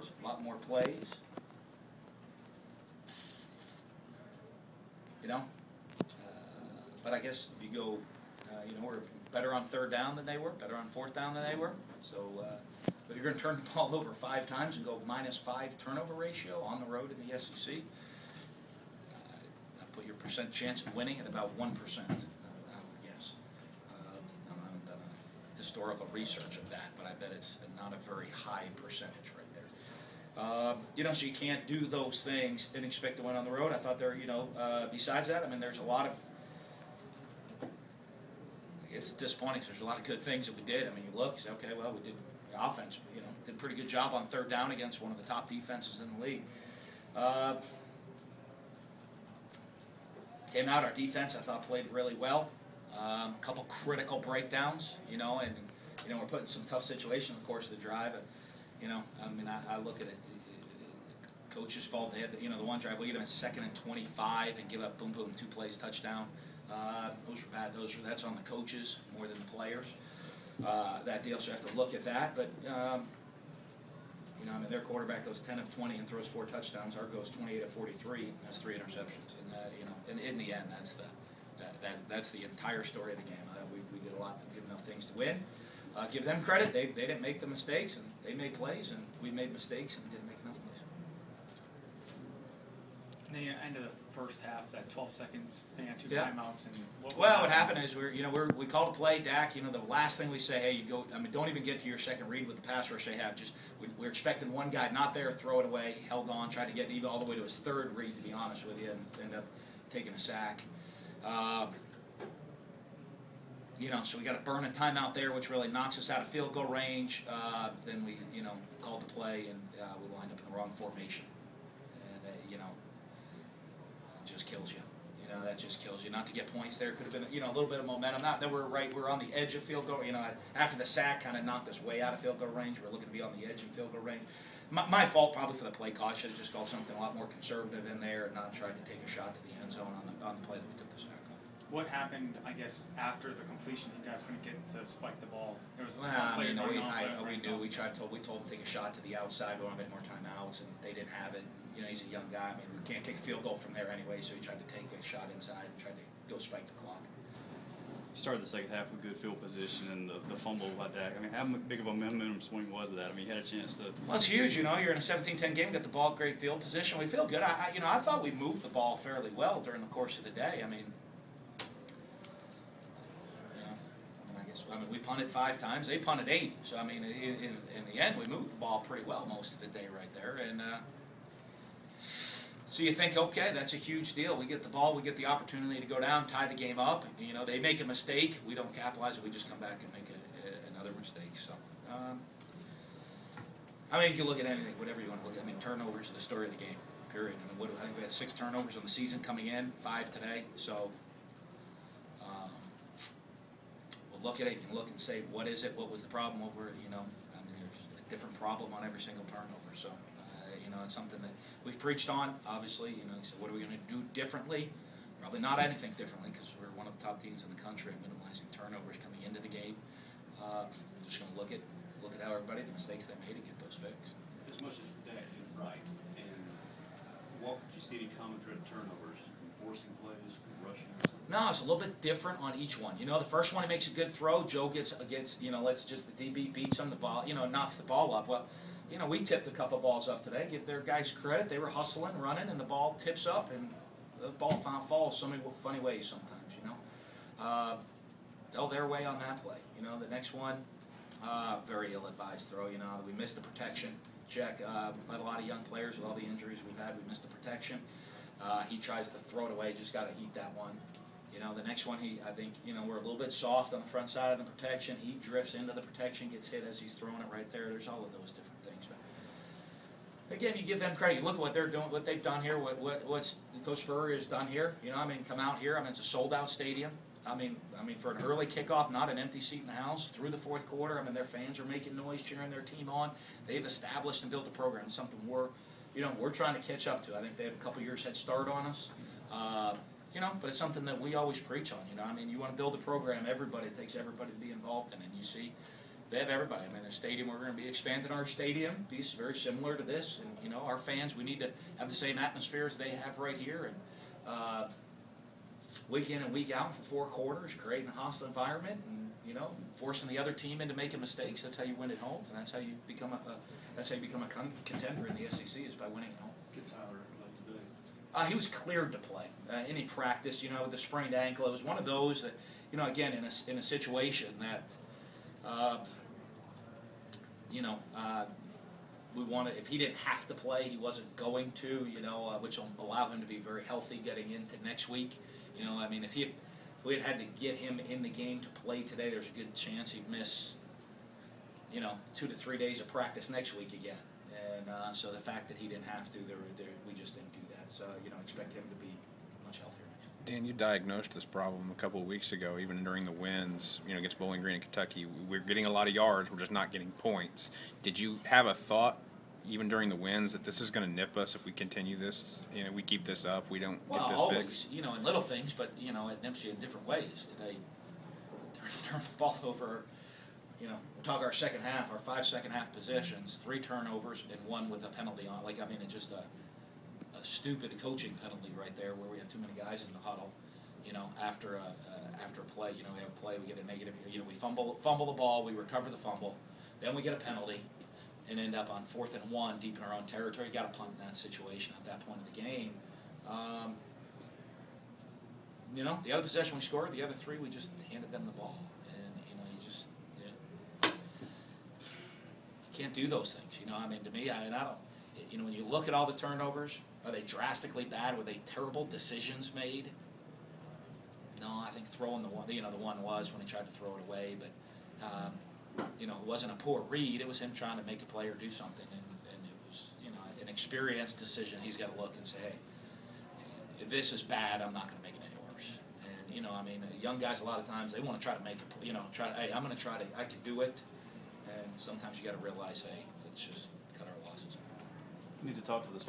yards, a lot more plays. You know, but I guess if you go, you know, we're better on third down than they were, better on fourth down than they were. So, but you're going to turn the ball over 5 times and go -5 turnover ratio on the road in the SEC. I put your percent chance of winning at about 1%. I would guess. I haven't done a historical research of that, but I bet it's not a very high percentage right there. You know, so you can't do those things and expect to win on the road. I thought there, you know, besides that, I mean, there's a lot of, it's disappointing because there's a lot of good things that we did. I mean, you look, you say, okay, well, we did the offense, you know, did a pretty good job on third down against one of the top defenses in the league. Came out, our defense, I thought, played really well. A couple critical breakdowns, you know, and, you know, we're put in some tough situations, of course, to drive. You know, I mean, I look at it, coach's fault. They had, you know, the one drive, we get them in 2nd and 25 and give up, boom, boom, 2 plays, touchdown. Those are bad. That's on the coaches more than the players. That deal, so you have to look at that. But, you know, I mean, their quarterback goes 10 of 20 and throws 4 touchdowns. Our goes 28 of 43 and has 3 interceptions. And, you know, in the end, that's the entire story of the game. We did a lot, good enough things to win. Give them credit. They didn't make the mistakes, and they made plays, and we made mistakes and didn't make enough plays. And then end of the first half, that 12 seconds, they had 2 timeouts. And what happened is we called a play, Dak. You know, the last thing we say, hey, you go. I mean, don't even get to your second read with the pass rush they have. Just we're expecting one guy not there, throw it away, held on, tried to get even all the way to his 3rd read, to be honest with you, and ended up taking a sack. You know, so we got to burn a timeout there, which really knocks us out of field goal range. Then we, you know, called the play, and we lined up in the wrong formation. And, you know, it just kills you. You know, that just kills you. Not to get points there. Could have been, you know, a little bit of momentum. Not that we're on the edge of field goal. You know, after the sack kind of knocked us way out of field goal range. We're looking to be on the edge of field goal range. My fault probably for the play call. I should have just called something a lot more conservative in there and not tried to take a shot to the end zone on the play that we took the sack on. What happened, I guess, after the completion? You guys couldn't get to spike the ball. There was some players we knew. We told them to take a shot to the outside. We wanted more timeouts, and they didn't have it. You know, he's a young guy. I mean, we can't kick a field goal from there anyway, so he tried to take a shot inside and tried to go spike the clock. You started the second half with good field position and the fumble by Dak. I mean, how big of a momentum swing was that? I mean, you had a chance to. Well, it's huge. You know, you're in a 17-10 game, got the ball, great field position. We feel good. I thought we moved the ball fairly well during the course of the day. I mean, we punted 5 times. They punted 8. So, I mean, in the end, we moved the ball pretty well most of the day right there. And so you think, okay, that's a huge deal. We get the ball. We get the opportunity to go down, tie the game up. You know, they make a mistake. We don't capitalize it. We just come back and make another mistake. So, I mean, you can look at anything, whatever you want to look at. I mean, turnovers are the story of the game, period. I mean, I think we had 6 turnovers on the season coming in, 5 today. So, look at it, you can look and say, what is it, what was the problem over, you know, I mean, there's a different problem on every single turnover, so, you know, it's something that we've preached on, obviously, you know, so what are we going to do differently? Probably not anything differently, because we're one of the top teams in the country at minimizing turnovers coming into the game. We're just going to look at how everybody, the mistakes they made, and get those fixed. As much as Dak did right, and what did you see any common thread turnovers, forcing plays, rushing? No, it's a little bit different on each one. You know, the first one he makes a good throw. Joe gets you know, the DB beats him, the ball, you know, knocks the ball up. Well, you know, we tipped a couple balls up today. Give their guys credit. They were hustling, running, and the ball tips up, and the ball falls so many funny ways sometimes, you know. Fell their way on that play. You know, the next one, very ill-advised throw. You know, we missed the protection. Check. Let a lot of young players with all the injuries we've had. We missed the protection. He tries to throw it away. Just got to eat that one. You know, the next one, I think, you know, we're a little bit soft on the front side of the protection. He drifts into the protection, gets hit as he's throwing it right there. There's all of those different things. But again, you give them credit. You look at what they're doing, what they've done here, what's Coach Spurrier has done here. You know, I mean, come out here. I mean, it's a sold-out stadium. I mean, for an early kickoff, not an empty seat in the house. Through the 4th quarter, I mean, their fans are making noise, cheering their team on. They've established and built a program. It's something we're trying to catch up to. I think they have a couple years head start on us. You know, but it's something that we always preach on. You know, I mean, you want to build a program. It takes everybody to be involved in it. And you see, They have everybody. I mean, the stadium, we're going to be expanding our stadium, be very similar to this. And, you know, our fans, we need to have the same atmosphere as they have right here. And week in and week out for 4 quarters, creating a hostile environment and, you know, forcing the other team into making mistakes. That's how you win at home. And that's how you become a contender in the SEC, is by winning at home. Good Tyler play today. He was cleared to play. Any practice, you know, with the sprained ankle, it was one of those that, you know, again, in a situation that, we wanted, if he didn't have to play, he wasn't going to, you know, which will allow him to be very healthy getting into next week. You know, I mean, if we had to get him in the game to play today, there's a good chance he'd miss, you know, 2 to 3 days of practice next week again. And so the fact that he didn't have to, we just didn't do that. So, you know, expect him to be much healthier next week. Dan, you diagnosed this problem a couple of weeks ago, even during the wins, you know, against Bowling Green and Kentucky. We're getting a lot of yards, we're just not getting points. Did you have a thought, even during the wins, that this is going to nip us if we continue this? You know, we keep this up, we don't get this always, fixed? you know, in little things, but, you know, it nips you in different ways. Today, turn the ball over, you know, we'll talk our second half, our 5 second-half possessions, 3 turnovers and 1 with a penalty on. Like, I mean, it's just a stupid coaching penalty right there, where we have too many guys in the huddle. You know, after a play, you know, we have a play, we get a negative. You know, we fumble the ball, we recover the fumble, then we get a penalty, and end up on 4th and 1 deep in our own territory. You got to punt in that situation at that point of the game. You know, the other possession we scored, the other 3 we just handed them the ball, and you know, you can't do those things. You know, I mean, to me, I don't. You know, when you look at all the turnovers, are they drastically bad? Were they terrible decisions made? No, I think throwing the one was when he tried to throw it away, but. You know, it wasn't a poor read. It was him trying to make a play or do something, and it was, you know, an experienced decision. He's got to look and say, hey, if this is bad, I'm not going to make it any worse. And, you know, I mean, young guys a lot of times, they want to try to make it, you know, hey, I'm going to try to, I can do it. And sometimes you got to realize, hey, let's just cut our losses. We need to talk to this